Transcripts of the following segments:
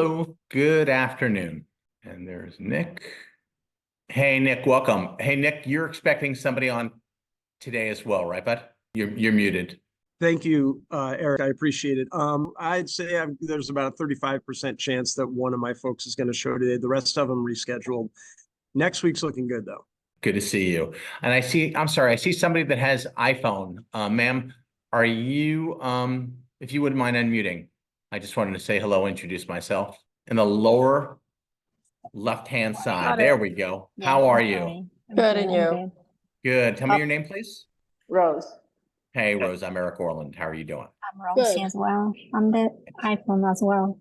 Hello, good afternoon. And there's Nick. Hey, Nick, welcome. Hey, Nick, you're expecting somebody on today as well, right, bud? You're muted. Thank you, Eric. I appreciate it. I'd say there's about a 35% chance that one of my folks is going to show today. The rest of them rescheduled. Next week's looking good, though. Good to see you. And I see somebody that has iPhone. Ma'am, are you, if you wouldn't mind unmuting, I just wanted to say hello, introduce myself. In the lower left-hand side, there we go. Yeah, How are I'm you? fine. I'm Good, good, and I'm you? good. Good. Tell me your name, please. Rose. Hey, Rose, I'm Eric Orland. How are you doing? I'm Rosie Good. as well. I'm the iPhone as well.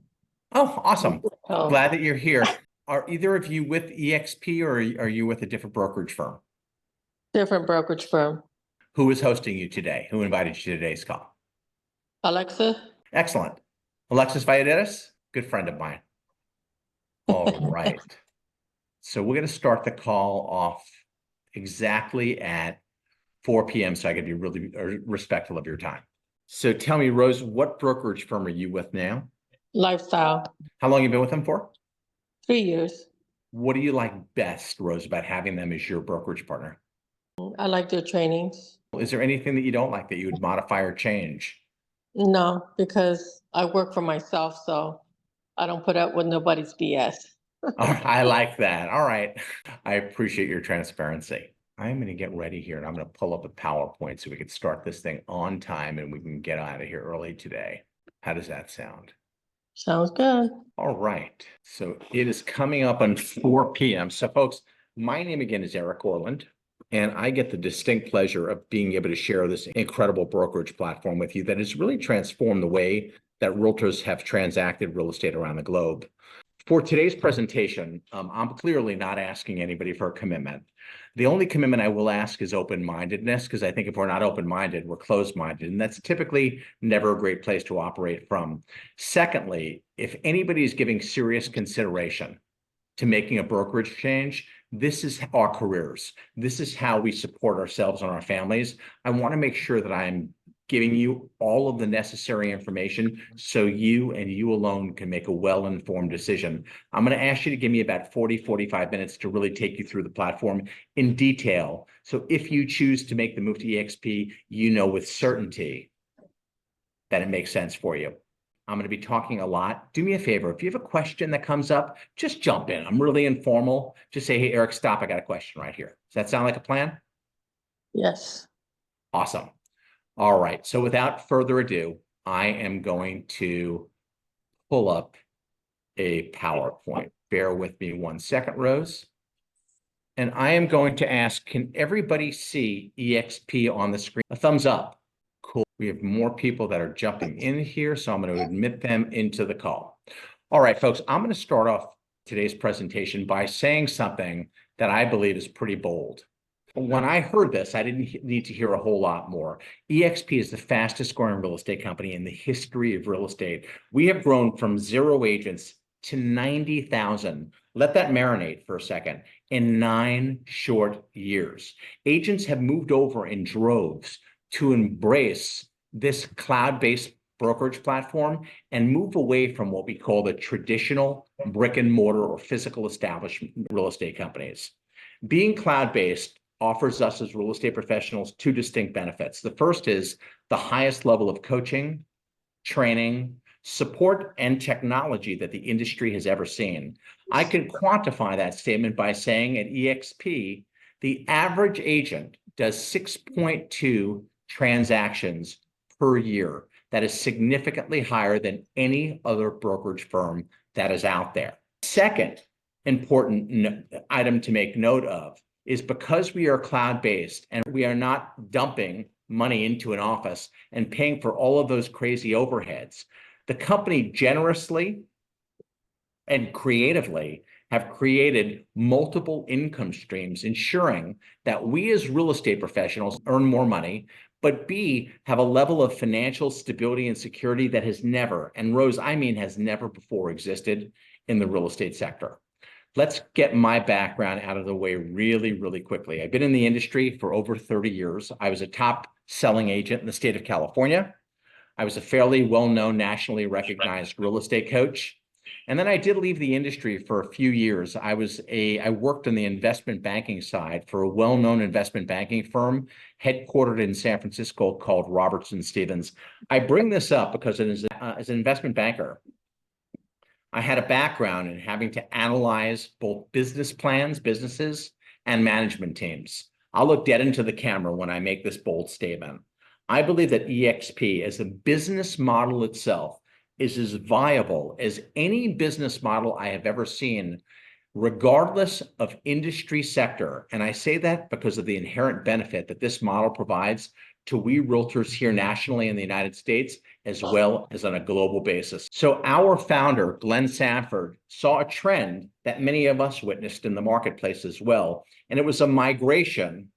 Oh, awesome. Oh, Glad that you're here. Are either of you with EXP or are you with a different brokerage firm? different brokerage firm. Who is hosting you today? Who invited you to today's call? Alexa? Excellent. Alexis Valladares, good friend of mine. All right. So we're going to start the call off exactly at 4 p.m. so I can be really respectful of your time. So tell me, Rose, what brokerage firm are you with now? Lifestyle. How long have you been with them for? 3 years. What do you like best, Rose, about having them as your brokerage partner? I like their trainings. Is there anything that you don't like that you would modify or change? No, because I work for myself, so I don't put up with nobody's BS. I like that. All right. I appreciate your transparency. I'm going to get ready here and I'm going to pull up a PowerPoint so we can start this thing on time and we can get out of here early today. How does that sound? Sounds good. All right. So it is coming up on 4 p.m. So folks, my name again is Eric Orland, and I get the distinct pleasure of being able to share this incredible brokerage platform with you that has really transformed the way that realtors have transacted real estate around the globe. For today's presentation, I'm clearly not asking anybody for a commitment. The only commitment I will ask is open-mindedness, because I think if we're not open-minded, we're closed-minded, and that's typically never a great place to operate from. Secondly, if anybody is giving serious consideration to making a brokerage change, this is our careers. This is how we support ourselves and our families. I want to make sure that I'm giving you all of the necessary information so you and you alone can make a well-informed decision. I'm going to ask you to give me about 45 minutes to really take you through the platform in detail. So if you choose to make the move to EXP, you know with certainty that it makes sense for you. I'm going to be talking a lot. Do me a favor. If you have a question that comes up, just jump in. I'm really informal. Just say, hey, Eric, stop. I got a question right here. Does that sound like a plan? Yes. Awesome. All right. So without further ado, I am going to pull up a PowerPoint. Bear with me 1 second, Rose. And I am going to ask, can everybody see EXP on the screen? A thumbs up. Cool. We have more people that are jumping in here, so I'm going to admit them into the call. All right, folks, I'm going to start off today's presentation by saying something that I believe is pretty bold. When I heard this, I didn't need to hear a whole lot more. EXP is the fastest growing real estate company in the history of real estate. We have grown from 0 agents to 90,000. Let that marinate for a second. In 9 short years, agents have moved over in droves to embrace this cloud-based brokerage platform and move away from what we call the traditional brick and mortar or physical establishment real estate companies. Being cloud-based offers us as real estate professionals 2 distinct benefits. The first is the highest level of coaching, training, support, and technology that the industry has ever seen. I can quantify that statement by saying at EXP, the average agent does 6.2 transactions per year. That is significantly higher than any other brokerage firm that is out there. Second important item to make note of is because we are cloud-based and we are not dumping money into an office and paying for all of those crazy overheads, the company generously and creatively have created multiple income streams, ensuring that we as real estate professionals earn more money, but B, have a level of financial stability and security that has never, and Rose, I mean has never before existed in the real estate sector. Let's get my background out of the way really, really quickly. I've been in the industry for over 30 years. I was a top selling agent in the state of California. I was a fairly well-known, nationally recognized real estate coach. And then I did leave the industry for a few years. I worked on the investment banking side for a well-known investment banking firm headquartered in San Francisco called Robertson Stephens. I bring this up because as an investment banker, I had a background in having to analyze both business plans, businesses, and management teams. I'll look dead into the camera when I make this bold statement. I believe that EXP as a business model itself is as viable as any business model I have ever seen, regardless of industry sector. And I say that because of the inherent benefit that this model provides to we realtors here nationally in the United States, as well as on a global basis. So our founder, Glenn Sanford, saw a trend that many of us witnessed in the marketplace as well. And it was a migration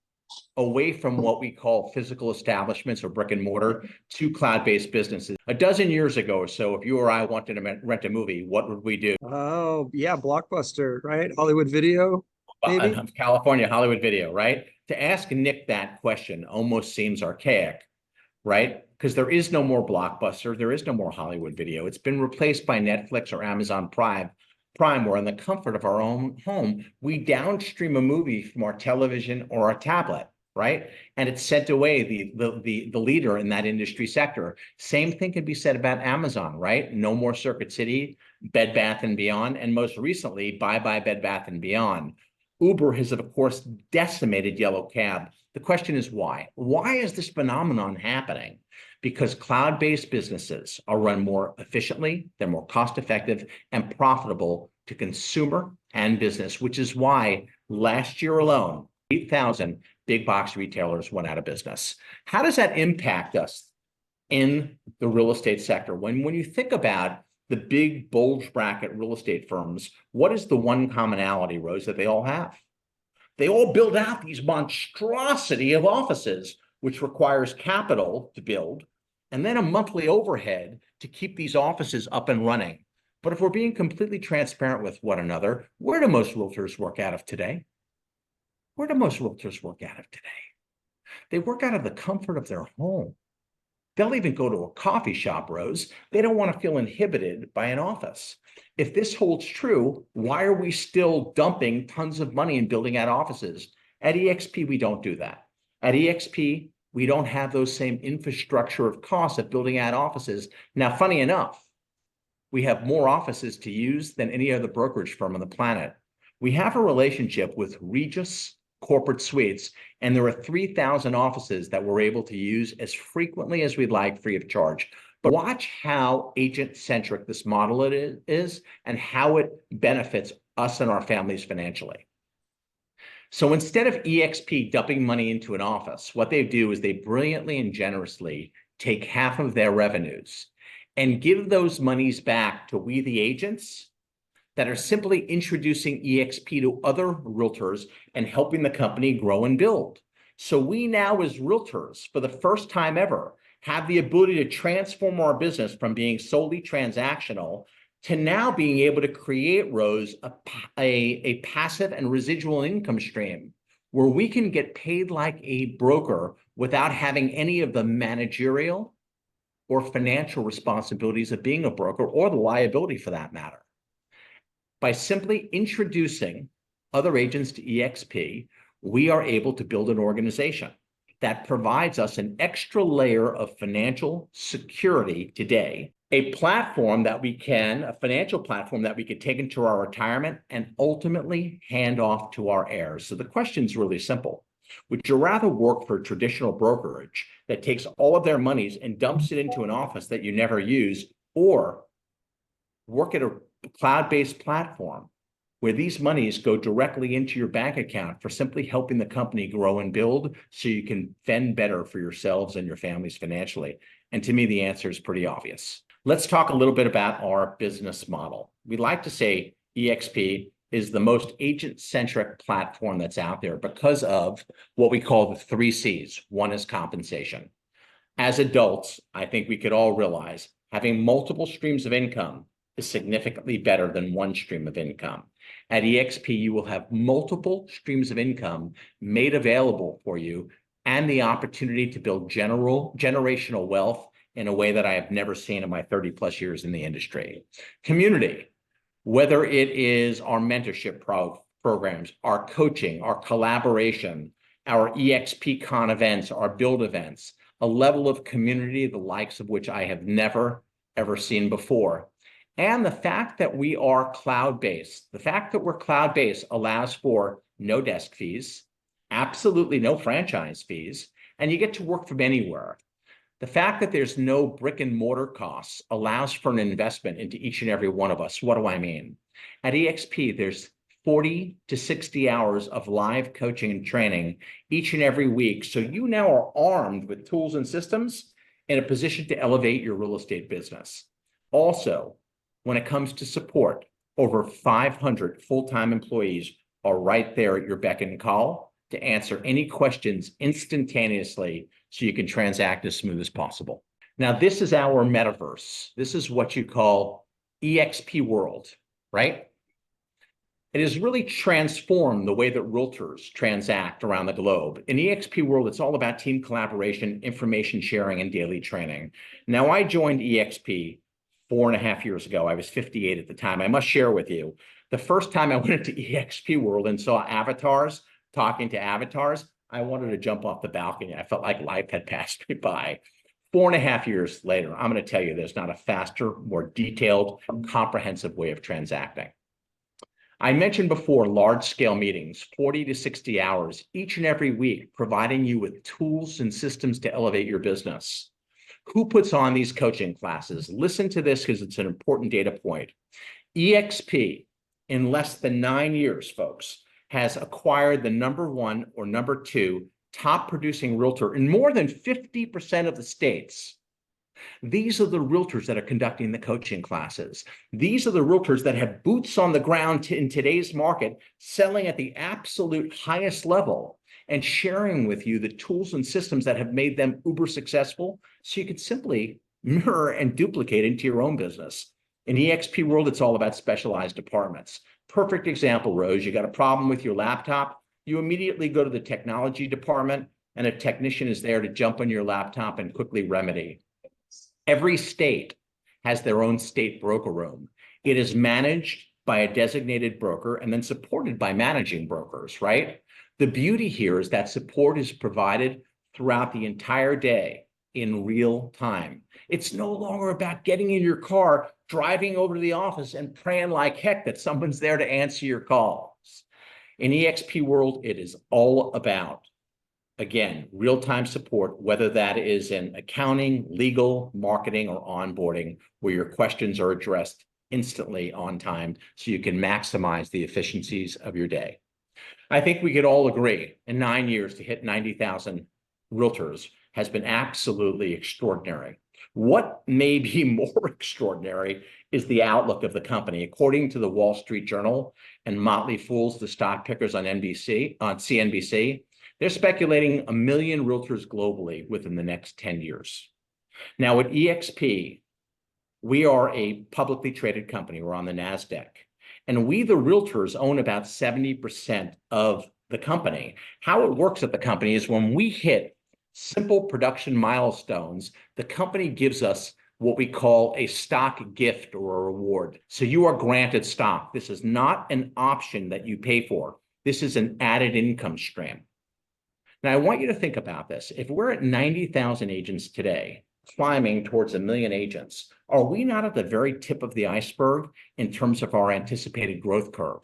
away from what we call physical establishments or brick and mortar to cloud-based businesses. A dozen years ago or so, if you or I wanted to rent a movie, what would we do? Oh, yeah, Blockbuster, right? Hollywood Video, maybe? California, Hollywood Video, right? To ask Nick that question almost seems archaic, right? Because there is no more Blockbuster, there is no more Hollywood Video. It's been replaced by Netflix or Amazon Prime, where in the comfort of our own home, we downstream a movie from our television or our tablet, right? And it's sent away, the leader in that industry sector. Same thing can be said about Amazon, right? No more Circuit City, Bed Bath & Beyond, and most recently, bye-bye Bed Bath & Beyond. Uber has, of course, decimated Yellow Cab. The question is why? Why is this phenomenon happening? Because cloud-based businesses are run more efficiently, they're more cost-effective and profitable to consumer and business, which is why last year alone, 8,000 big box retailers went out of business. How does that impact us in the real estate sector? When you think about the big bulge bracket real estate firms, what is the one commonality, Rose, that they all have? They all build out these monstrosity of offices, which requires capital to build, and then a monthly overhead to keep these offices up and running. But if we're being completely transparent with one another, where do most realtors work out of today? Where do most realtors work out of today? They work out of the comfort of their home. They'll even go to a coffee shop, Rose. They don't want to feel inhibited by an office. If this holds true, why are we still dumping tons of money and building out offices? At EXP, we don't do that. At EXP, we don't have those same infrastructure of costs of building out offices. Now, funny enough, we have more offices to use than any other brokerage firm on the planet. We have a relationship with Regus Corporate Suites, and there are 3,000 offices that we're able to use as frequently as we'd like, free of charge. But watch how agent-centric this model is and how it benefits us and our families financially. So instead of EXP dumping money into an office, what they do is they brilliantly and generously take half of their revenues and give those monies back to we, the agents, that are simply introducing EXP to other realtors and helping the company grow and build. So we now, as realtors, for the first time ever, have the ability to transform our business from being solely transactional to now being able to create, Rose, a passive and residual income stream where we can get paid like a broker without having any of the managerial or financial responsibilities of being a broker, or the liability for that matter. By simply introducing other agents to EXP, we are able to build an organization that provides us an extra layer of financial security today, a financial platform that we could take into our retirement and ultimately hand off to our heirs. So the question is really simple. Would you rather work for a traditional brokerage that takes all of their monies and dumps it into an office that you never use, or work at a cloud-based platform where these monies go directly into your bank account for simply helping the company grow and build so you can fend better for yourselves and your families financially? And to me, the answer is pretty obvious. Let's talk a little bit about our business model. We like to say EXP is the most agent-centric platform that's out there because of what we call the 3 C's. One is compensation. As adults, I think we could all realize having multiple streams of income is significantly better than one stream of income. At EXP, you will have multiple streams of income made available for you and the opportunity to build generational wealth in a way that I have never seen in my 30 plus years in the industry. Community. whether it is our mentorship programs, our coaching, our collaboration, our EXPCon events, our build events, a level of community, the likes of which I have never, ever seen before. And the fact that we are cloud-based, the fact that we're cloud-based allows for no desk fees, absolutely no franchise fees, and you get to work from anywhere. The fact that there's no brick and mortar costs allows for an investment into each and every one of us. What do I mean? At EXP, there's 40 to 60 hours of live coaching and training each and every week. So you now are armed with tools and systems in a position to elevate your real estate business. Also, when it comes to support, over 500 full-time employees are right there at your beck and call to answer any questions instantaneously so you can transact as smooth as possible. Now, this is our metaverse. This is what you call EXP world, right? It has really transformed the way that realtors transact around the globe. In EXP world, it's all about team collaboration, information sharing, and daily training. Now, I joined EXP 4.5 years ago. I was 58 at the time. I must share with you, the first time I went into EXP world and saw avatars, talking to avatars, I wanted to jump off the balcony. I felt like life had passed me by. 4.5 years later, I'm going to tell you there's not a faster, more detailed, comprehensive way of transacting. I mentioned before large-scale meetings, 40 to 60 hours each and every week, providing you with tools and systems to elevate your business. Who puts on these coaching classes? Listen to this because it's an important data point. EXP, in less than 9 years, folks, has acquired the #1 or #2 top producing realtor in more than 50% of the states. These are the realtors that are conducting the coaching classes. These are the realtors that have boots on the ground in today's market, selling at the absolute highest level and sharing with you the tools and systems that have made them uber successful so you can simply mirror and duplicate into your own business. In EXP world, it's all about specialized departments. Perfect example, Rose, you got a problem with your laptop, you immediately go to the technology department and a technician is there to jump on your laptop and quickly remedy. Every state has their own state broker room. It is managed by a designated broker and then supported by managing brokers, right? The beauty here is that support is provided throughout the entire day in real time. It's no longer about getting in your car, driving over to the office and praying like heck that someone's there to answer your calls. In EXP world, it is all about, again, real-time support, whether that is in accounting, legal, marketing, or onboarding, where your questions are addressed instantly on time so you can maximize the efficiencies of your day. I think we could all agree in 9 years to hit 90,000 realtors has been absolutely extraordinary. What may be more extraordinary is the outlook of the company. According to the Wall Street Journal and Motley Fool's, the stock pickers on CNBC, they're speculating 1 million realtors globally within the next 10 years. Now at EXP, we are a publicly traded company. We're on the NASDAQ. And we, the realtors, own about 70% of the company. How it works at the company is when we hit simple production milestones, the company gives us what we call a stock gift or a reward. So you are granted stock. This is not an option that you pay for. This is an added income stream. Now, I want you to think about this. If we're at 90,000 agents today, climbing towards 1 million agents, are we not at the very tip of the iceberg in terms of our anticipated growth curve?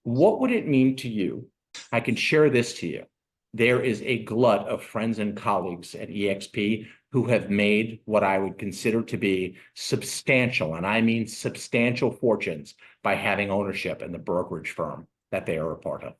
What would it mean to you? I can share this to you. There is a glut of friends and colleagues at EXP who have made what I would consider to be substantial, and I mean substantial fortunes by having ownership in the brokerage firm that they are a part of.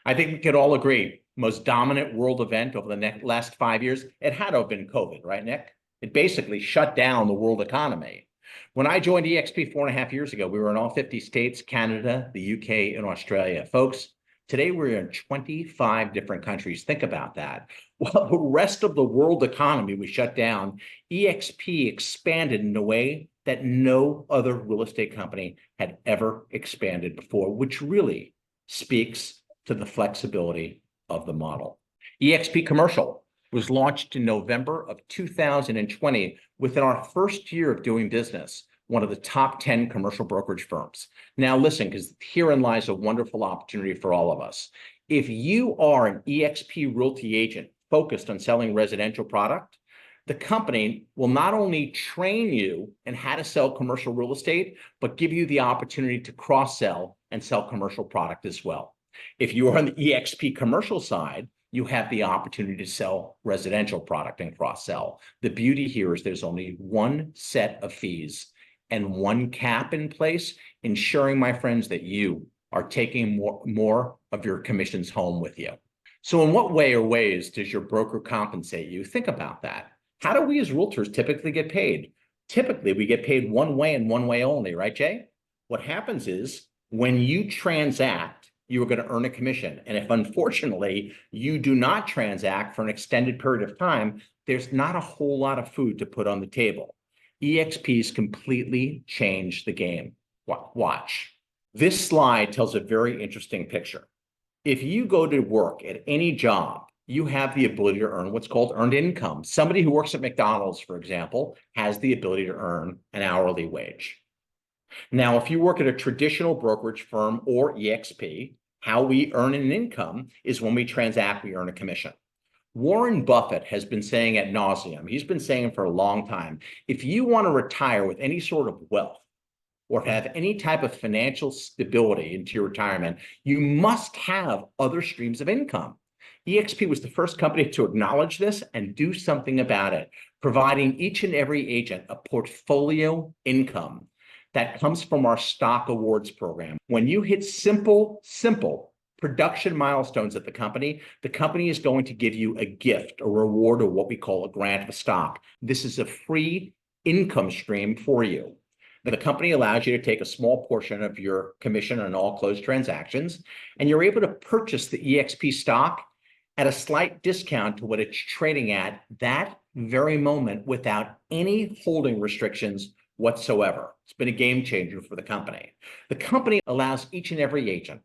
I think we could all agree, most dominant world event over the last 5 years, it had to have been COVID, right, Nick? It basically shut down the world economy. When I joined EXP 4.5 years ago, we were in all 50 states, Canada, the UK, and Australia. Folks, today we're in 25 different countries. Think about that. While the rest of the world economy was shut down, EXP expanded in a way that no other real estate company had ever expanded before, which really speaks to the flexibility of the model. EXP Commercial was launched in November of 2020 within our first year of doing business. one of the top 10 commercial brokerage firms. Now listen, because herein lies a wonderful opportunity for all of us. If you are an eXp Realty agent focused on selling residential product, the company will not only train you in how to sell commercial real estate, but give you the opportunity to cross-sell and sell commercial product as well. If you are on the eXp commercial side, you have the opportunity to sell residential product and cross-sell. The beauty here is there's only one set of fees and one cap in place, ensuring, my friends, that you are taking more of your commissions home with you. So in what way or ways does your broker compensate you? Think about that. How do we as realtors typically get paid? Typically, we get paid one way and one way only, right, Jay? What happens is when you transact, you are going to earn a commission. And if unfortunately you do not transact for an extended period of time, there's not a whole lot of food to put on the table. EXP's completely changed the game. Watch. This slide tells a very interesting picture. If you go to work at any job, you have the ability to earn what's called earned income. Somebody who works at McDonald's, for example, has the ability to earn an hourly wage. Now, if you work at a traditional brokerage firm or eXp, how we earn an income is when we transact, we earn a commission. Warren Buffett has been saying ad nauseum, he's been saying for a long time, if you want to retire with any sort of wealth or have any type of financial stability into your retirement, you must have other streams of income. eXp was the first company to acknowledge this and do something about it, providing each and every agent a portfolio income that comes from our stock awards program. When you hit simple production milestones at the company is going to give you a gift, a reward, or what we call a grant of a stock. This is a free income stream for you. The company allows you to take a small portion of your commission on all closed transactions, and you're able to purchase the eXp stock at a slight discount to what it's trading at that very moment without any holding restrictions whatsoever. It's been a game changer for the company. The company allows each and every agent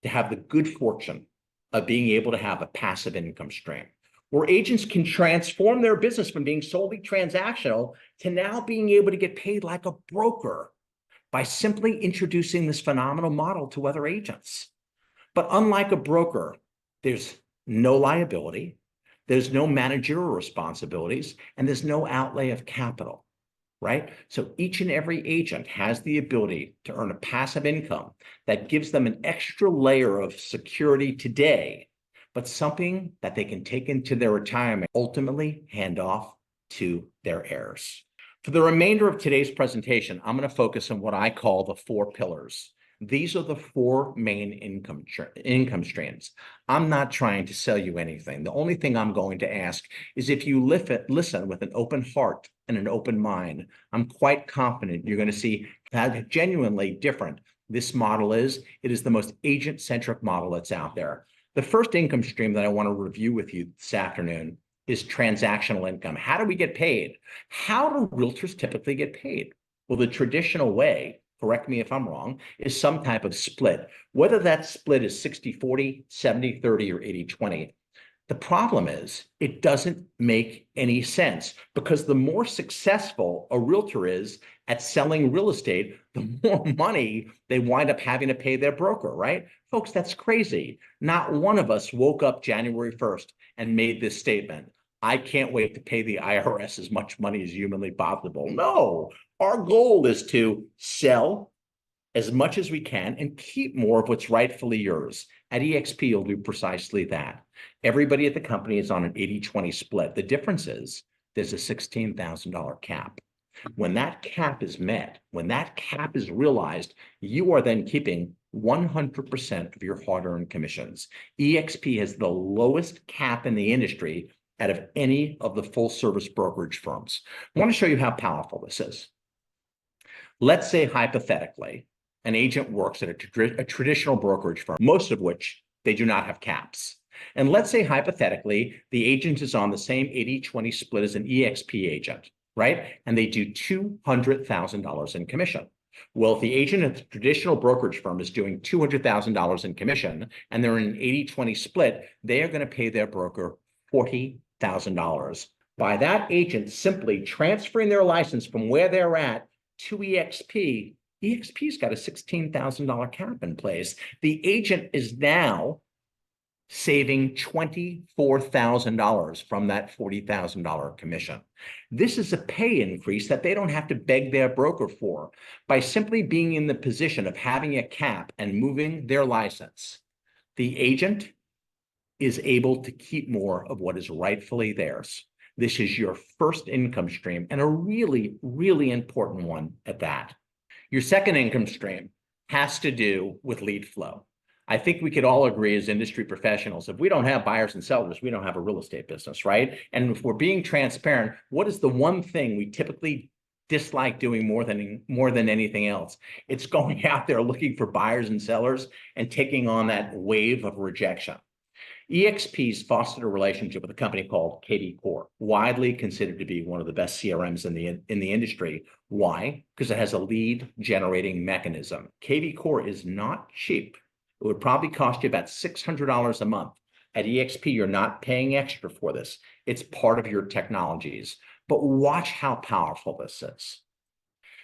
to have the good fortune of being able to have a passive income stream, where agents can transform their business from being solely transactional to now being able to get paid like a broker by simply introducing this phenomenal model to other agents. But unlike a broker, there's no liability, there's no managerial responsibilities, and there's no outlay of capital, right? So each and every agent has the ability to earn a passive income that gives them an extra layer of security today, but something that they can take into their retirement, ultimately hand off to their heirs. For the remainder of today's presentation, I'm going to focus on what I call the 4 pillars. These are the 4 main income streams. I'm not trying to sell you anything. The only thing I'm going to ask is if you listen with an open heart and an open mind, I'm quite confident you're going to see how genuinely different this model is. It is the most agent-centric model that's out there. The first income stream that I want to review with you this afternoon is transactional income. How do we get paid? How do realtors typically get paid? Well, the traditional way, correct me if I'm wrong, is some type of split. Whether that split is 60-40, 70-30, or 80-20. The problem is it doesn't make any sense, because the more successful a realtor is at selling real estate, the more money they wind up having to pay their broker, right? Folks, that's crazy. Not one of us woke up January 1st and made this statement: I can't wait to pay the IRS as much money as humanly possible. No, our goal is to sell as much as we can and keep more of what's rightfully yours. At eXp, you'll do precisely that. Everybody at the company is on an 80-20 split. The difference is there's a $16,000 cap. When that cap is met, when that cap is realized, you are then keeping 100% of your hard-earned commissions. eXp has the lowest cap in the industry out of any of the full-service brokerage firms. I want to show you how powerful this is. Let's say, hypothetically, an agent works at a traditional brokerage firm, most of which they do not have caps. And let's say, hypothetically, the agent is on the same 80-20 split as an eXp agent, right? And they do $200,000 in commission. Well, if the agent at the traditional brokerage firm is doing $200,000 in commission and they're in an 80-20 split, they are going to pay their broker $40,000. By that agent simply transferring their license from where they're at to EXP, EXP's got a $16,000 cap in place. The agent is now saving $24,000 from that $40,000 commission. This is a pay increase that they don't have to beg their broker for. By simply being in the position of having a cap and moving their license, the agent is able to keep more of what is rightfully theirs. This is your first income stream, and a really, really important one at that. Your second income stream has to do with lead flow. I think we could all agree as industry professionals, if we don't have buyers and sellers, we don't have a real estate business, right? And if we're being transparent, what is the one thing we typically dislike doing more than anything else? It's going out there looking for buyers and sellers and taking on that wave of rejection. EXP's fostered a relationship with a company called KV Core, widely considered to be one of the best CRMs in the industry. Why? Because it has a lead generating mechanism. KV Core is not cheap. It would probably cost you about $600 a month. At EXP, you're not paying extra for this. It's part of your technologies. But watch how powerful this is.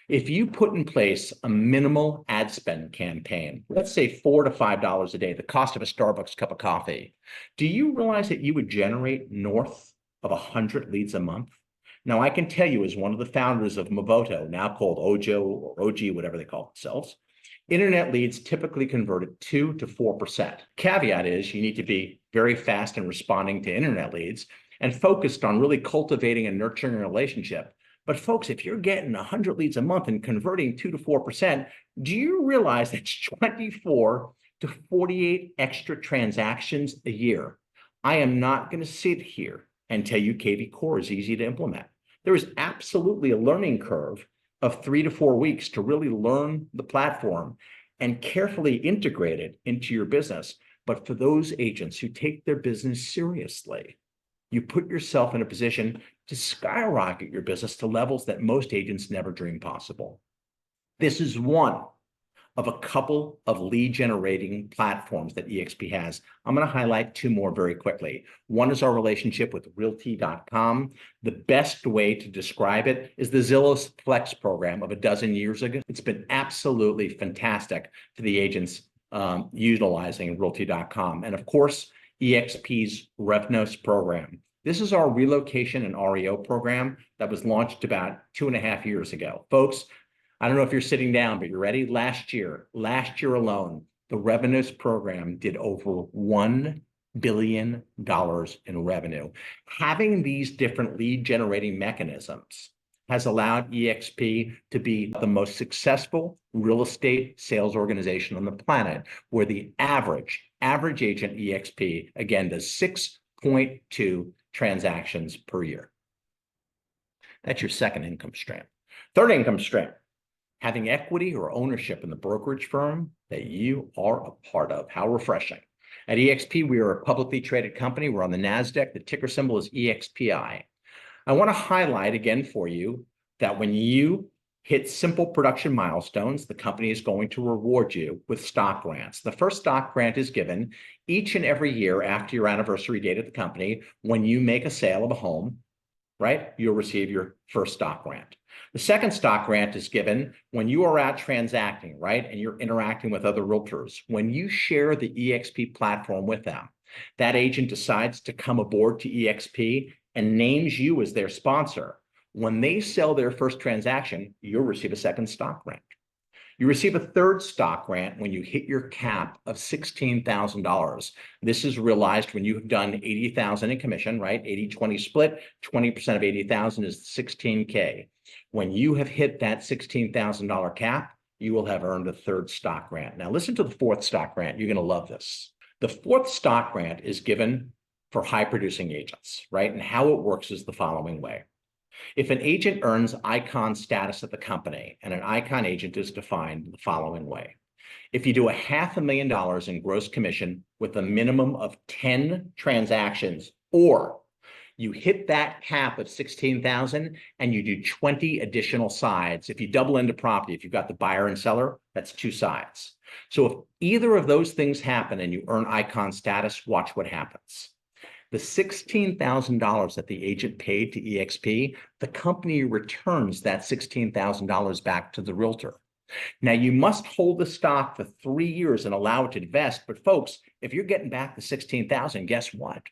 If you put in place a minimal ad spend campaign, let's say $4 to $5 a day, the cost of a Starbucks cup of coffee, do you realize that you would generate north of 100 leads a month? Now, I can tell you, as one of the founders of Movoto, now called Ojo or OG, whatever they call themselves, internet leads typically convert at 2 to 4%. Caveat is you need to be very fast in responding to internet leads and focused on really cultivating and nurturing a relationship. But folks, if you're getting 100 leads a month and converting 2 to 4%, do you realize that's 24 to 48 extra transactions a year? I am not going to sit here and tell you KV Core is easy to implement. There is absolutely a learning curve of 3 to 4 weeks to really learn the platform and carefully integrate it into your business. But for those agents who take their business seriously, you put yourself in a position to skyrocket your business to levels that most agents never dream possible. This is one of a couple of lead generating platforms that EXP has. I'm going to highlight 2 more very quickly. One is our relationship with Realty.com. The best way to describe it is the Zillow Flex program of a dozen years ago. It's been absolutely fantastic for the agents utilizing Realty.com. And of course, EXP's RevNotes program. This is our relocation and REO program that was launched about 2.5 years ago. Folks, I don't know if you're sitting down, but you're ready. Last year alone, the RevNotes program did over $1 billion in revenue. Having these different lead generating mechanisms has allowed EXP to be the most successful real estate sales organization on the planet, where the average agent EXP, again, does 6.2 transactions per year. That's your second income stream. Third income stream, having equity or ownership in the brokerage firm that you are a part of. How refreshing. At EXP, we are a publicly traded company. We're on the NASDAQ. The ticker symbol is EXPI. I want to highlight again for you that when you hit simple production milestones, the company is going to reward you with stock grants. The first stock grant is given each and every year after your anniversary date at the company. When you make a sale of a home, right, you'll receive your first stock grant. The second stock grant is given when you are out transacting, right, and you're interacting with other realtors. When you share the EXP platform with them, that agent decides to come aboard to EXP and names you as their sponsor. When they sell their first transaction, you'll receive a second stock grant. You receive a third stock grant when you hit your cap of $16,000. This is realized when you have done $80,000 in commission, right? 80-20 split, 20% of 80,000 is $16K. When you have hit that $16,000 cap, you will have earned a third stock grant. Now listen to the fourth stock grant. You're going to love this. The fourth stock grant is given for high producing agents, right? And how it works is the following way. If an agent earns icon status at the company, and an icon agent is defined the following way. If you do $500,000 in gross commission with a minimum of 10 transactions, or you hit that cap of 16,000 and you do 20 additional sides. If you double into property, if you've got the buyer and seller, that's 2 sides. So if either of those things happen and you earn icon status, watch what happens. The $16,000 that the agent paid to EXP, the company returns that $16,000 back to the realtor. Now, you must hold the stock for 3 years and allow it to invest. But folks, if you're getting back the $16,000, guess what?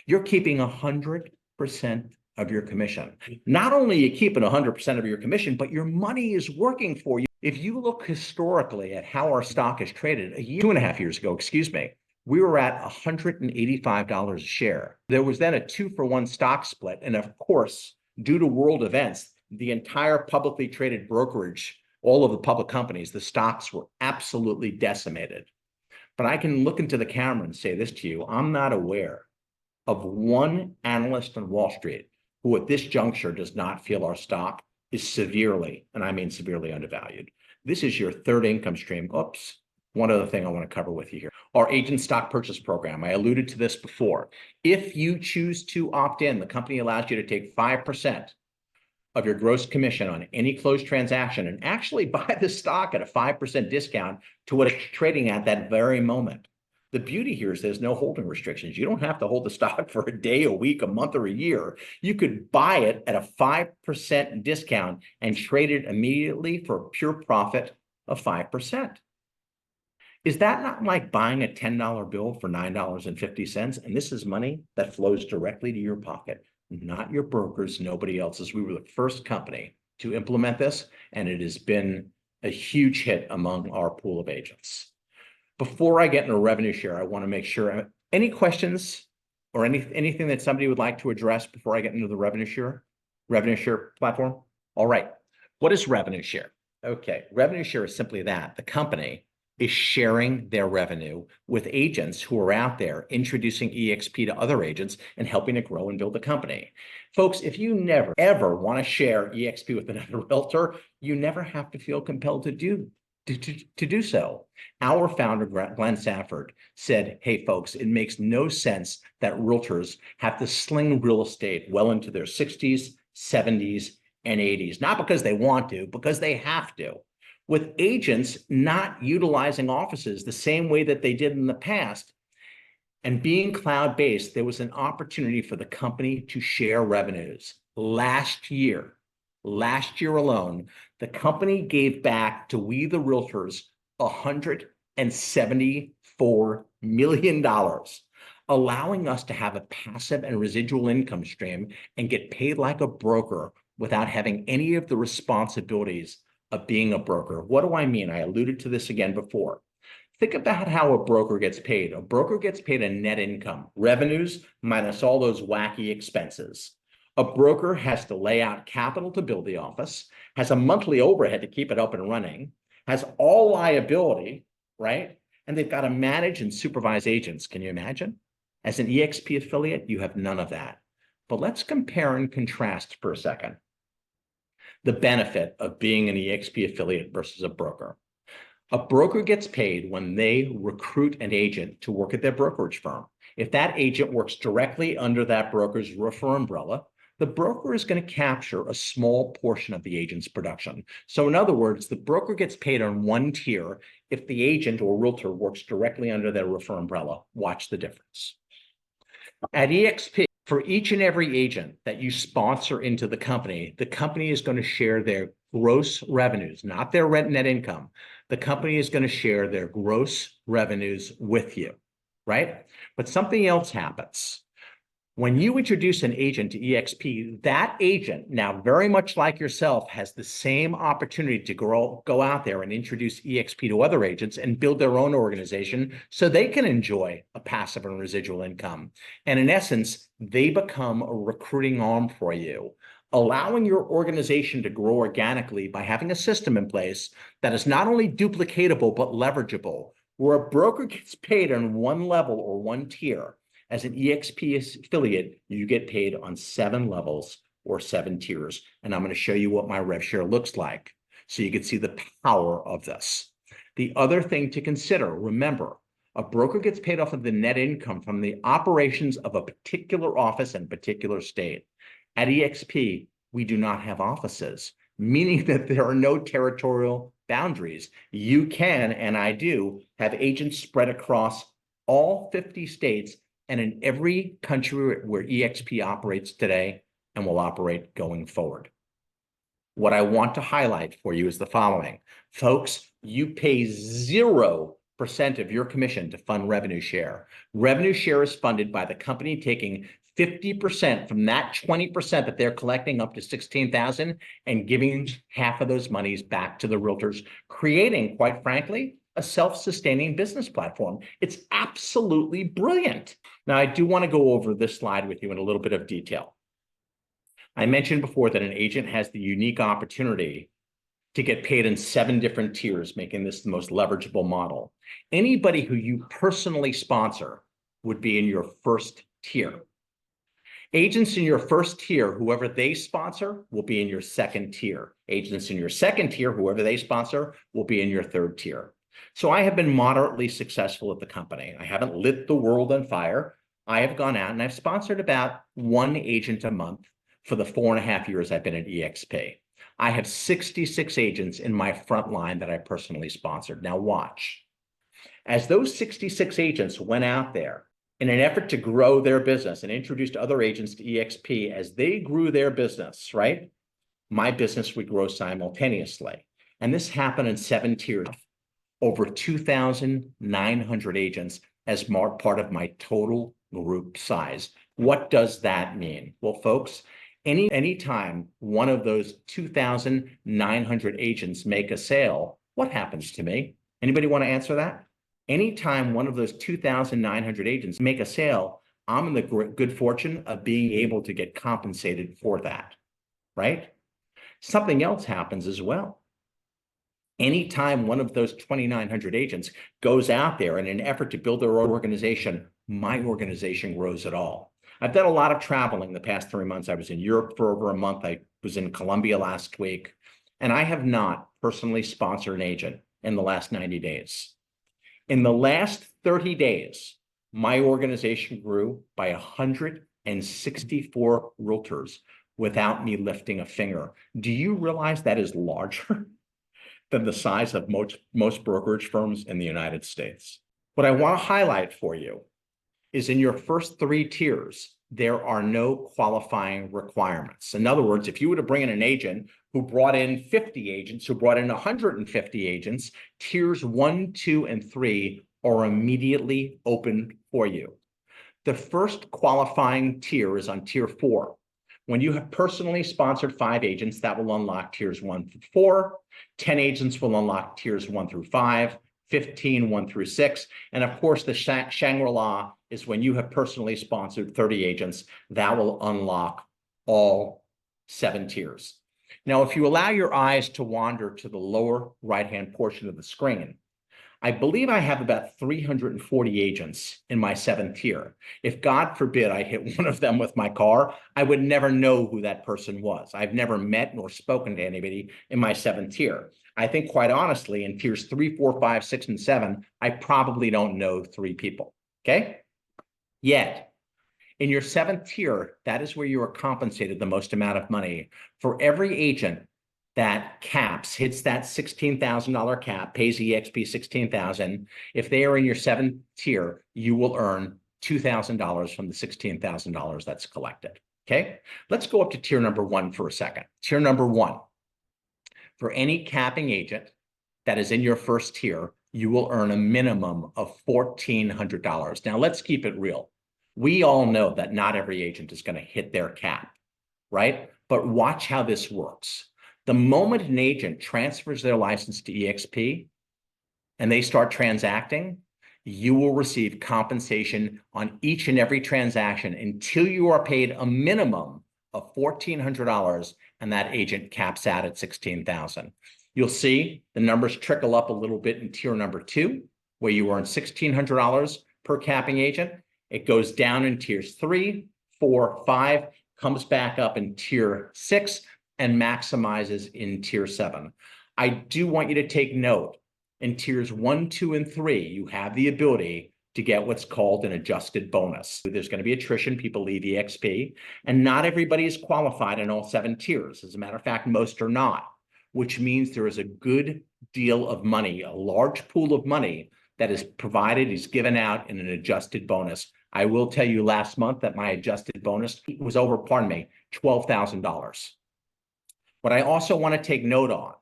You're keeping 100% of your commission. Not only are you keeping 100% of your commission, but your money is working for you. If you look historically at how our stock is traded, 2.5 years ago, we were at $185 a share. There was then a 2-for-1 stock split. And of course, due to world events, the entire publicly traded brokerage, all of the public companies, the stocks were absolutely decimated. But I can look into the camera and say this to you. I'm not aware of one analyst on Wall Street who at this juncture does not feel our stock is severely, and I mean severely, undervalued. This is your third income stream. Oops. One other thing I want to cover with you here. Our agent stock purchase program. I alluded to this before. If you choose to opt in, the company allows you to take 5% of your gross commission on any closed transaction and actually buy the stock at a 5% discount to what it's trading at that very moment. The beauty here is there's no holding restrictions. You don't have to hold the stock for a day, a week, a month, or a year. You could buy it at a 5% discount and trade it immediately for a pure profit of 5%. Is that not like buying a $10 bill for $9.50? And this is money that flows directly to your pocket, not your brokers, nobody else's. We were the first company to implement this, and it has been a huge hit among our pool of agents. Before I get into revenue share, I want to make sure, any questions or anything that somebody would like to address before I get into the revenue share platform? All right. What is revenue share? Okay. Revenue share is simply that. The company is sharing their revenue with agents who are out there introducing EXP to other agents and helping to grow and build the company. Folks, if you never, ever want to share EXP with another realtor, you never have to feel compelled to do so. Our founder, Glenn Safford, said, hey, folks, it makes no sense that realtors have to sling real estate well into their 60s, 70s, and 80s, not because they want to, because they have to. With agents not utilizing offices the same way that they did in the past, and being cloud-based, there was an opportunity for the company to share revenues. Last year alone, the company gave back to we, the realtors, $174 million, allowing us to have a passive and residual income stream and get paid like a broker without having any of the responsibilities of being a broker. What do I mean? I alluded to this again before. Think about how a broker gets paid. A broker gets paid a net income, revenues minus all those wacky expenses. A broker has to lay out capital to build the office, has a monthly overhead to keep it up and running, has all liability, right? And they've got to manage and supervise agents. Can you imagine? As an EXP affiliate, you have none of that. But let's compare and contrast for a second the benefit of being an EXP affiliate versus a broker. A broker gets paid when they recruit an agent to work at their brokerage firm. If that agent works directly under that broker's roof or umbrella, the broker is going to capture a small portion of the agent's production. So in other words, the broker gets paid on one tier if the agent or realtor works directly under their roof or umbrella. Watch the difference. At EXP, for each and every agent that you sponsor into the company is going to share their gross revenues, not their net income. The company is going to share their gross revenues with you, right? But something else happens. When you introduce an agent to EXP, that agent, now very much like yourself, has the same opportunity to go out there and introduce EXP to other agents and build their own organization so they can enjoy a passive and residual income. And in essence, they become a recruiting arm for you, allowing your organization to grow organically by having a system in place that is not only duplicatable, but leverageable, where a broker gets paid on one level or one tier. As an EXP affiliate, you get paid on 7 levels or 7 tiers. And I'm going to show you what my rev share looks like so you can see the power of this. The other thing to consider, remember, a broker gets paid off of the net income from the operations of a particular office in a particular state. At EXP, we do not have offices, meaning that there are no territorial boundaries. You can, and I do, have agents spread across all 50 states and in every country where EXP operates today and will operate going forward. What I want to highlight for you is the following. Folks, you pay 0% of your commission to fund revenue share. Revenue share is funded by the company taking 50% from that 20% that they're collecting up to $16,000 and giving half of those monies back to the realtors, creating, quite frankly, a self-sustaining business platform. It's absolutely brilliant. Now, I do want to go over this slide with you in a little bit of detail. I mentioned before that an agent has the unique opportunity to get paid in 7 different tiers, making this the most leverageable model. Anybody who you personally sponsor would be in your first tier. Agents in your first tier, whoever they sponsor, will be in your second tier. Agents in your second tier, whoever they sponsor, will be in your third tier. So I have been moderately successful at the company. I haven't lit the world on fire. I have gone out and I've sponsored about 1 agent a month for the 4.5 years I've been at EXP. I have 66 agents in my front line that I personally sponsored. Now watch. As those 66 agents went out there in an effort to grow their business and introduced other agents to EXP, as they grew their business, right? My business would grow simultaneously. And this happened in 7 tiers, over 2,900 agents as part of my total group size. What does that mean? Well, folks, anytime one of those 2,900 agents make a sale, what happens to me? Anybody want to answer that? Anytime one of those 2,900 agents make a sale, I'm in the good fortune of being able to get compensated for that, right? Something else happens as well. Anytime one of those 2,900 agents goes out there in an effort to build their organization, my organization grows at all. I've done a lot of traveling the past 3 months. I was in Europe for over a month. I was in Colombia last week, and I have not personally sponsored an agent in the last 90 days. In the last 30 days, my organization grew by 164 realtors without me lifting a finger. Do you realize that is larger than the size of most brokerage firms in the United States? What I want to highlight for you is in your first 3 tiers, there are no qualifying requirements. In other words, if you were to bring in an agent who brought in 50 agents, who brought in 150 agents, tiers 1, 2, and 3 are immediately open for you. The first qualifying tier is on tier 4. When you have personally sponsored 5 agents, that will unlock tiers 1 through 4. 10 agents will unlock tiers 1 through 5. 15, 1 through 6. And of course, the Shangri-La is when you have personally sponsored 30 agents, that will unlock all 7 tiers. Now, if you allow your eyes to wander to the lower right-hand portion of the screen, I believe I have about 340 agents in my 7th tier. If God forbid I hit one of them with my car, I would never know who that person was. I've never met nor spoken to anybody in my 7th tier. I think quite honestly, in tiers 3, 4, 5, 6, and 7, I probably don't know 3 people, okay? Yet, in your 7th tier, that is where you are compensated the most amount of money. For every agent that hits that $16,000 cap, pays EXP $16,000, if they are in your 7th tier, you will earn $2,000 from the $16,000 that's collected, okay? Let's go up to tier number 1 for a second. Tier number 1, for any capping agent that is in your first tier, you will earn a minimum of $1,400. Now, let's keep it real. We all know that not every agent is going to hit their cap, right? But watch how this works. The moment an agent transfers their license to EXP and they start transacting, you will receive compensation on each and every transaction until you are paid a minimum of $1,400 and that agent caps out at $16,000. You'll see the numbers trickle up a little bit in tier number 2, where you earn $1,600 per capping agent. It goes down in tiers 3, 4, 5, comes back up in tier 6, and maximizes in tier 7. I do want you to take note, in tiers 1, 2, and 3, you have the ability to get what's called an adjusted bonus. There's going to be attrition, people leave EXP, and not everybody is qualified in all 7 tiers. As a matter of fact, most are not, which means there is a good deal of money, a large pool of money that is provided, is given out in an adjusted bonus. I will tell you last month that my adjusted bonus was over, pardon me, $12,000. What I also want to take note on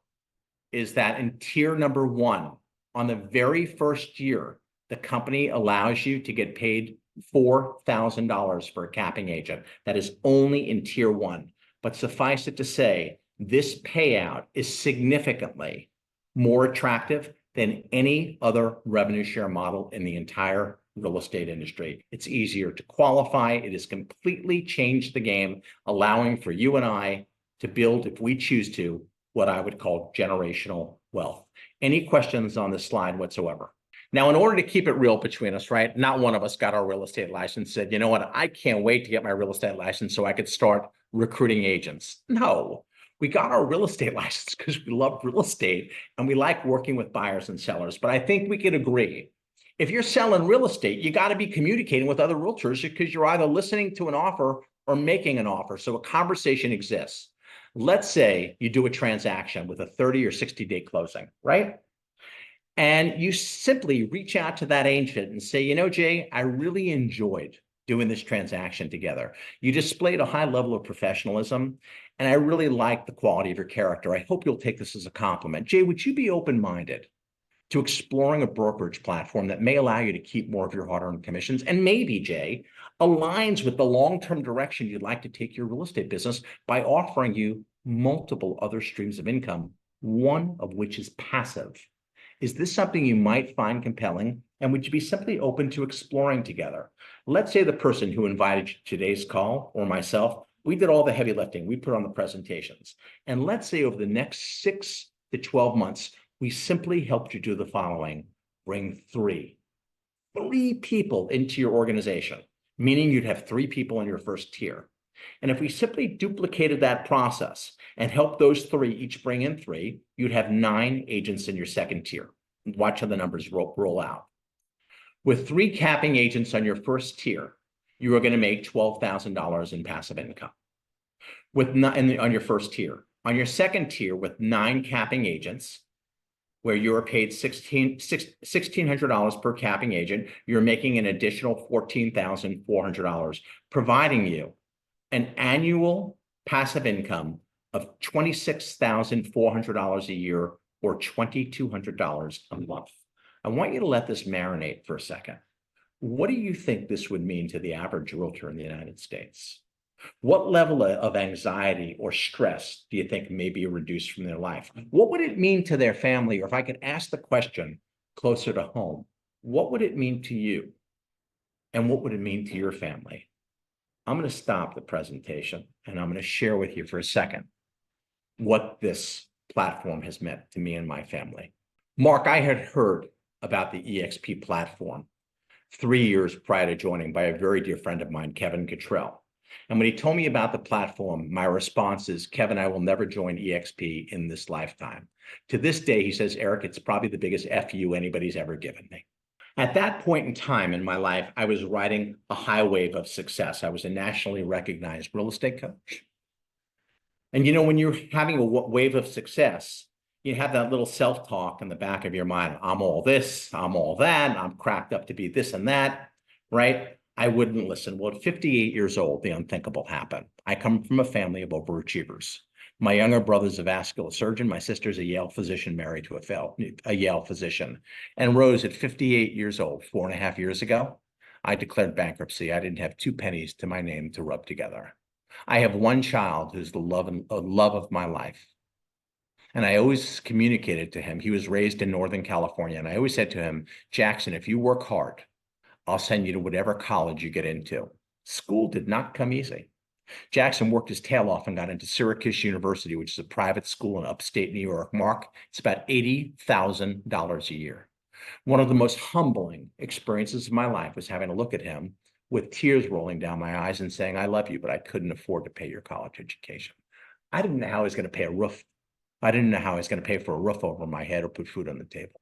is that in tier number 1, on the very first year, the company allows you to get paid $4,000 for a capping agent. That is only in tier 1. But suffice it to say, this payout is significantly more attractive than any other revenue share model in the entire real estate industry. It's easier to qualify. It has completely changed the game, allowing for you and I to build, if we choose to, what I would call generational wealth. Any questions on this slide whatsoever? Now, in order to keep it real between us, right? Not one of us got our real estate license, said, you know what, I can't wait to get my real estate license so I could start recruiting agents. No, we got our real estate license because we love real estate and we like working with buyers and sellers. But I think we could agree, if you're selling real estate, you got to be communicating with other realtors because you're either listening to an offer or making an offer. So a conversation exists. Let's say you do a transaction with a 30 or 60-day closing, right? And you simply reach out to that agent and say, you know, Jay, I really enjoyed doing this transaction together. You displayed a high level of professionalism, and I really like the quality of your character. I hope you'll take this as a compliment. Jay, would you be open-minded to exploring a brokerage platform that may allow you to keep more of your hard-earned commissions, and maybe, Jay, aligns with the long-term direction you'd like to take your real estate business by offering you multiple other streams of income, one of which is passive? Is this something you might find compelling? And would you be simply open to exploring together? Let's say the person who invited you to today's call, or myself, we did all the heavy lifting. We put on the presentations. And let's say over the next 6 to 12 months, we simply helped you do the following: bring three people into your organization, meaning you'd have 3 people in your first tier. And if we simply duplicated that process and helped those 3 each bring in 3, you'd have 9 agents in your second tier. Watch how the numbers roll out. With 3 capping agents on your first tier, you are going to make $12,000 in passive income. On your first tier. On your second tier, with 9 capping agents, where you're paid $1,600 per capping agent, you're making an additional $14,400, providing you an annual passive income of $26,400 a year, or $2,200 a month. I want you to let this marinate for a second. What do you think this would mean to the average realtor in the United States? What level of anxiety or stress do you think may be reduced from their life? What would it mean to their family? Or if I could ask the question closer to home, what would it mean to you? And what would it mean to your family? I'm going to stop the presentation and I'm going to share with you for a second what this platform has meant to me and my family. Mark, I had heard about the EXP platform 3 years prior to joining by a very dear friend of mine, Kevin Cottrell. And when he told me about the platform, my response is, Kevin, I will never join EXP in this lifetime. To this day, he says, Eric, it's probably the biggest FU anybody's ever given me. At that point in time in my life, I was riding a high wave of success. I was a nationally recognized real estate coach. And you know, when you're having a wave of success, you have that little self-talk in the back of your mind. I'm all this, I'm all that, I'm cracked up to be this and that, right? I wouldn't listen. Well, at 58 years old, the unthinkable happened. I come from a family of overachievers. My younger brother's a vascular surgeon. My sister's a Yale physician married to a Yale physician. And Rose, at 58 years old, 4.5 years ago, I declared bankruptcy. I didn't have 2 pennies to my name to rub together. I have one child who's the love of my life. And I always communicated to him. He was raised in Northern California. And I always said to him, Jackson, if you work hard, I'll send you to whatever college you get into. School did not come easy. Jackson worked his tail off and got into Syracuse University, which is a private school in upstate New York. Mark, it's about $80,000 a year. One of the most humbling experiences of my life was having to look at him with tears rolling down my eyes and saying, I love you, but I couldn't afford to pay your college education. I didn't know how I was going to pay a roof. I didn't know how I was going to pay for a roof over my head or put food on the table.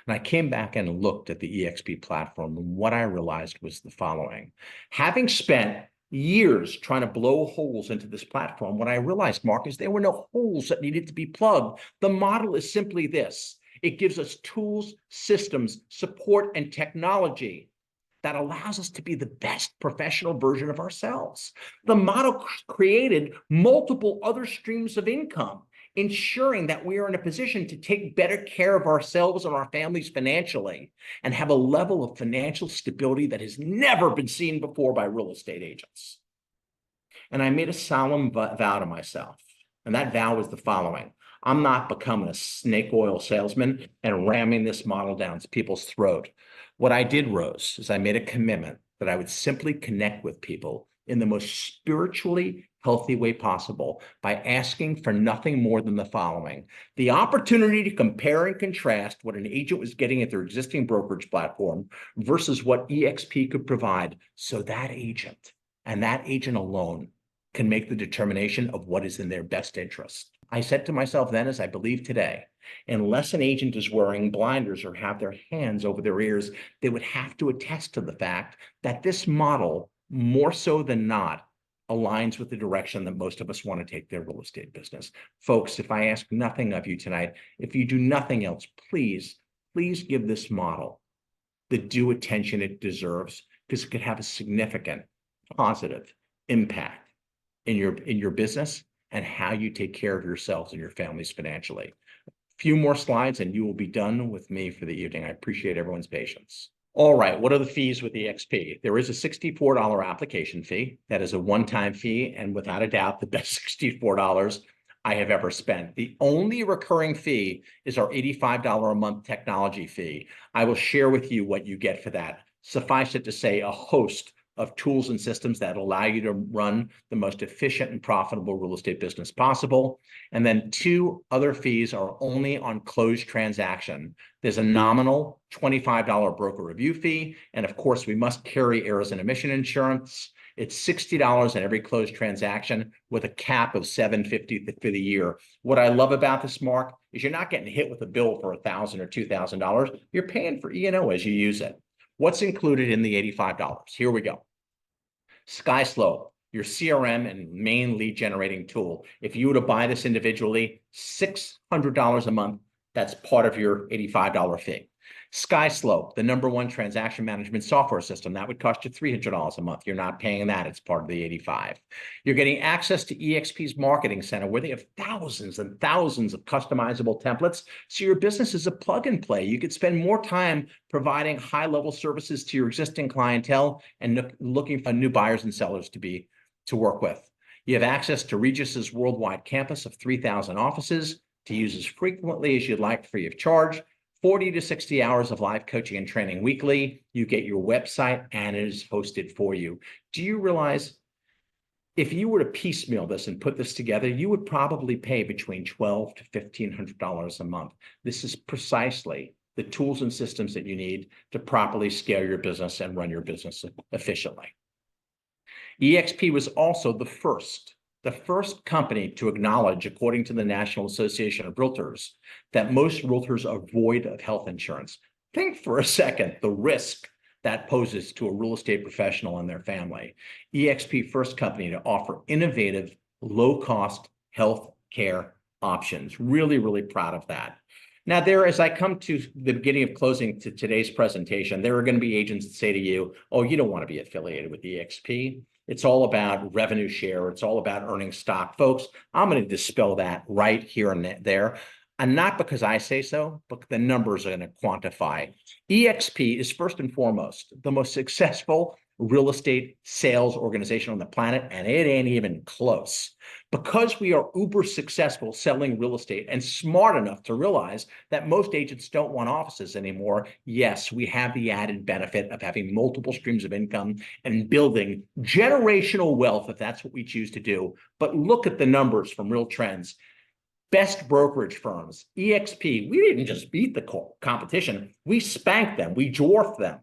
And I came back and looked at the EXP platform, and what I realized was the following. Having spent years trying to blow holes into this platform, what I realized, Mark, is there were no holes that needed to be plugged. The model is simply this. It gives us tools, systems, support, and technology that allows us to be the best professional version of ourselves. The model created multiple other streams of income, ensuring that we are in a position to take better care of ourselves and our families financially and have a level of financial stability that has never been seen before by real estate agents. And I made a solemn vow to myself, and that vow was the following. I'm not becoming a snake oil salesman and ramming this model down people's throat. What I did, Rose, is I made a commitment that I would simply connect with people in the most spiritually healthy way possible by asking for nothing more than the following: the opportunity to compare and contrast what an agent was getting at their existing brokerage platform versus what eXp could provide, so that agent and that agent alone can make the determination of what is in their best interest. I said to myself then, as I believe today, unless an agent is wearing blinders or have their hands over their ears, they would have to attest to the fact that this model, more so than not, aligns with the direction that most of us want to take their real estate business. Folks, if I ask nothing of you tonight, if you do nothing else, please give this model the due attention it deserves, because it could have a significant positive impact in your business and how you take care of yourselves and your families financially. A few more slides and you will be done with me for the evening. I appreciate everyone's patience. All right, what are the fees with eXp? There is a $64 application fee. That is a one-time fee, and without a doubt, the best $64 I have ever spent. The only recurring fee is our $85 a month technology fee. I will share with you what you get for that. Suffice it to say, a host of tools and systems that allow you to run the most efficient and profitable real estate business possible. And then two other fees are only on closed transaction. There's a nominal $25 broker review fee. And of course, we must carry errors and omission insurance. It's $60 in every closed transaction with a cap of $750 for the year. What I love about this, Mark, is you're not getting hit with a bill for $1,000 or $2,000. You're paying for E&O as you use it. What's included in the $85? Here we go. SkySlope, your CRM and main lead generating tool. If you were to buy this individually, $600 a month, that's part of your $85 fee. SkySlope, the #1 transaction management software system, that would cost you $300 a month. You're not paying that. It's part of the $85. You're getting access to eXp's Marketing Center, where they have thousands and thousands of customizable templates. So your business is a plug and play. You could spend more time providing high-level services to your existing clientele and looking for new buyers and sellers to work with. You have access to Regis's worldwide campus of 3,000 offices to use as frequently as you'd like, free of charge. 40 to 60 hours of live coaching and training weekly. You get your website and it is hosted for you. Do you realize if you were to piecemeal this and put this together, you would probably pay between $1,200 to $1,500 a month. This is precisely the tools and systems that you need to properly scale your business and run your business efficiently. eXp was also the first company to acknowledge, according to the National Association of Realtors, that most realtors are void of health insurance. Think for a second the risk that poses to a real estate professional and their family. eXp, first company to offer innovative, low-cost health care options. Really, really proud of that. Now, as I come to the beginning of closing to today's presentation, there are going to be agents that say to you, oh, you don't want to be affiliated with eXp. It's all about revenue share. It's all about earning stock. Folks, I'm going to dispel that right here and there. And not because I say so, but the numbers are going to quantify. eXp is first and foremost the most successful real estate sales organization on the planet, and it ain't even close. Because we are uber successful selling real estate and smart enough to realize that most agents don't want offices anymore, yes, we have the added benefit of having multiple streams of income and building generational wealth if that's what we choose to do. But look at the numbers from Real Trends. Best brokerage firms, eXp, we didn't just beat the competition, we spanked them, we dwarfed them.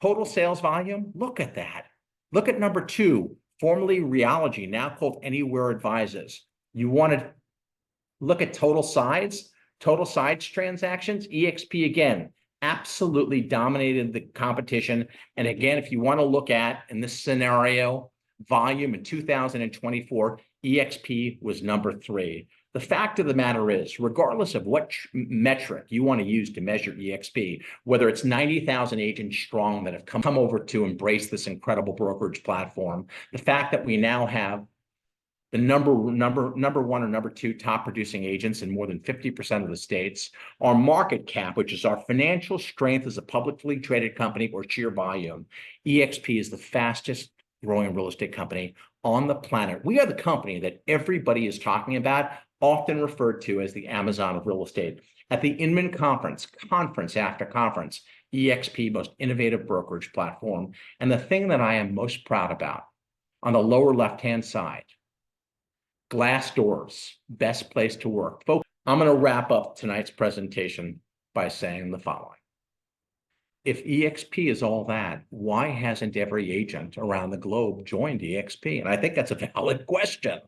Total sales volume, look at that. Look at #2, formerly Realogy, now called Anywhere Advisors. You want to look at total sides transactions, eXp again, absolutely dominated the competition. And again, if you want to look at, in this scenario, volume in 2024, eXp was #3. The fact of the matter is, regardless of what metric you want to use to measure EXP, whether it's 90,000 agents strong that have come over to embrace this incredible brokerage platform, the fact that we now have the number one or number two top producing agents in more than 50% of the states, our market cap, which is our financial strength as a publicly traded company or sheer volume, EXP is the fastest growing real estate company on the planet. We are the company that everybody is talking about, often referred to as the Amazon of real estate. At the Inman conference after conference, EXP, most innovative brokerage platform. And the thing that I am most proud about, on the lower left-hand side, glass doors, best place to work. Folks, I'm going to wrap up tonight's presentation by saying the following. If EXP is all that, why hasn't every agent around the globe joined EXP? And I think that's a valid question.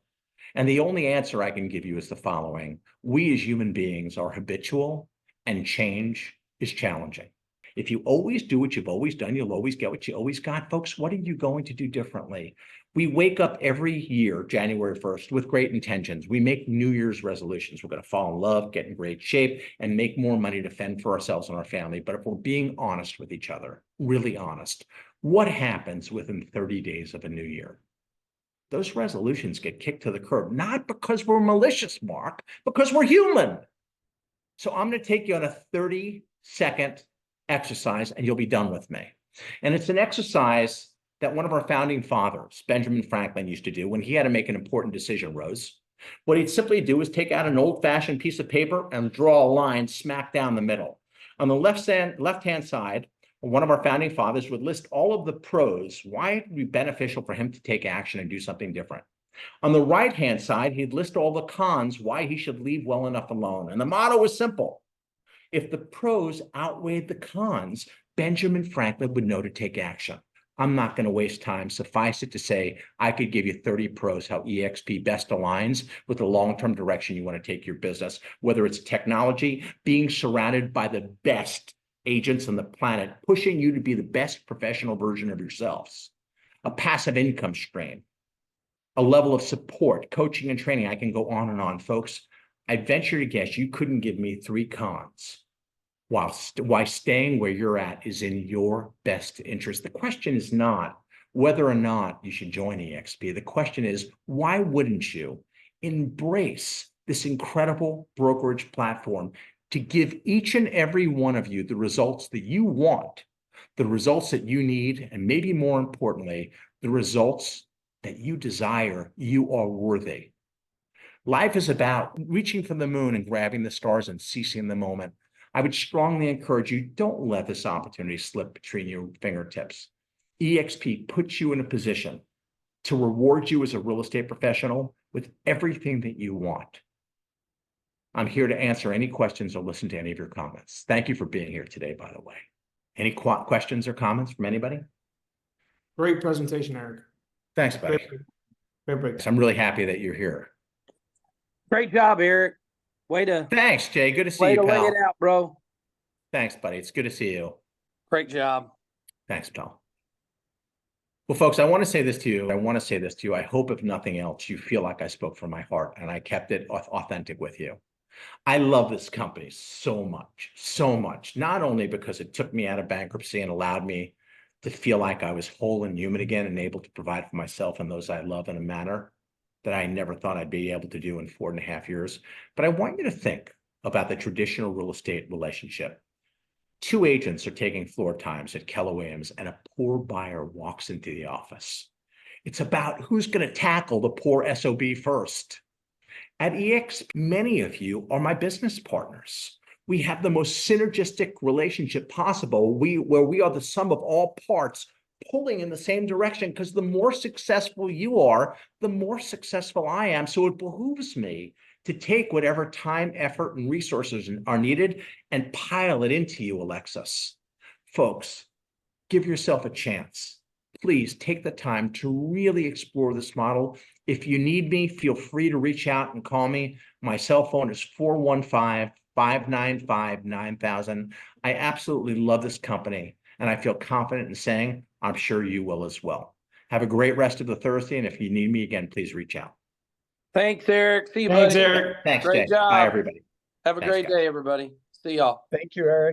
And the only answer I can give you is the following. We as human beings are habitual, and change is challenging. If you always do what you've always done, you'll always get what you always got. Folks, what are you going to do differently? We wake up every year, January 1st, with great intentions. We make New Year's resolutions. We're going to fall in love, get in great shape, and make more money to fend for ourselves and our family. But if we're being honest with each other, really honest, what happens within 30 days of a new year? Those resolutions get kicked to the curb, not because we're malicious, Mark, because we're human. So I'm going to take you on a 30-second exercise, and you'll be done with me. And it's an exercise that one of our founding fathers, Benjamin Franklin, used to do when he had to make an important decision, Rose. What he'd simply do is take out an old-fashioned piece of paper and draw a line smack down the middle. On the left-hand side, one of our founding fathers would list all of the pros, why it would be beneficial for him to take action and do something different. On the right-hand side, he'd list all the cons, why he should leave well enough alone. And the motto was simple. If the pros outweighed the cons, Benjamin Franklin would know to take action. I'm not going to waste time. Suffice it to say, I could give you 30 pros how EXP best aligns with the long-term direction you want to take your business, whether it's technology, being surrounded by the best agents on the planet, pushing you to be the best professional version of yourselves, a passive income stream, a level of support, coaching and training. I can go on and on, folks. I venture to guess you couldn't give me 3 cons why staying where you're at is in your best interest. The question is not whether or not you should join EXP. The question is, why wouldn't you embrace this incredible brokerage platform to give each and every one of you the results that you want, the results that you need, and maybe more importantly, the results that you desire? You are worthy. Life is about reaching for the moon and grabbing the stars and seizing the moment. I would strongly encourage you, don't let this opportunity slip between your fingertips. EXP puts you in a position to reward you as a real estate professional with everything that you want. I'm here to answer any questions or listen to any of your comments. Thank you for being here today, by the way. Any questions or comments from anybody? Great presentation, Eric. Thanks, buddy. Great. I'm really happy that you're here. Great job, Eric. Way to Thanks, Jay. Good to see way you, to lay pal. it out, bro. Thanks, buddy. It's good to see you. Great job. Thanks, pal. Well, folks, I want to say this to you. I hope, if nothing else, you feel like I spoke from my heart and I kept it authentic with you. I love this company so much, not only because it took me out of bankruptcy and allowed me to feel like I was whole and human again and able to provide for myself and those I love in a manner that I never thought I'd be able to do in 4.5 years. But I want you to think about the traditional real estate relationship. 2 agents are taking floor times at Keller Williams and a poor buyer walks into the office. It's about who's going to tackle the poor SOB first. At EXP, many of you are my business partners. We have the most synergistic relationship possible, where we are the sum of all parts pulling in the same direction, because the more successful you are, the more successful I am. So it behooves me to take whatever time, effort, and resources are needed and pile it into you, Alexis. Folks, give yourself a chance. Please take the time to really explore this model. If you need me, feel free to reach out and call me. My cell phone is 415-595-9000. I absolutely love this company, and I feel confident in saying I'm sure you will as well. Have a great rest of the Thursday, and if you need me again, please reach out. Thanks, Eric. See you, Thanks, buddy. Eric. Thanks, Great Jay. Bye, job. everybody. Have a Thanks, great guys. day, everybody. See y'all. Thank you, Eric.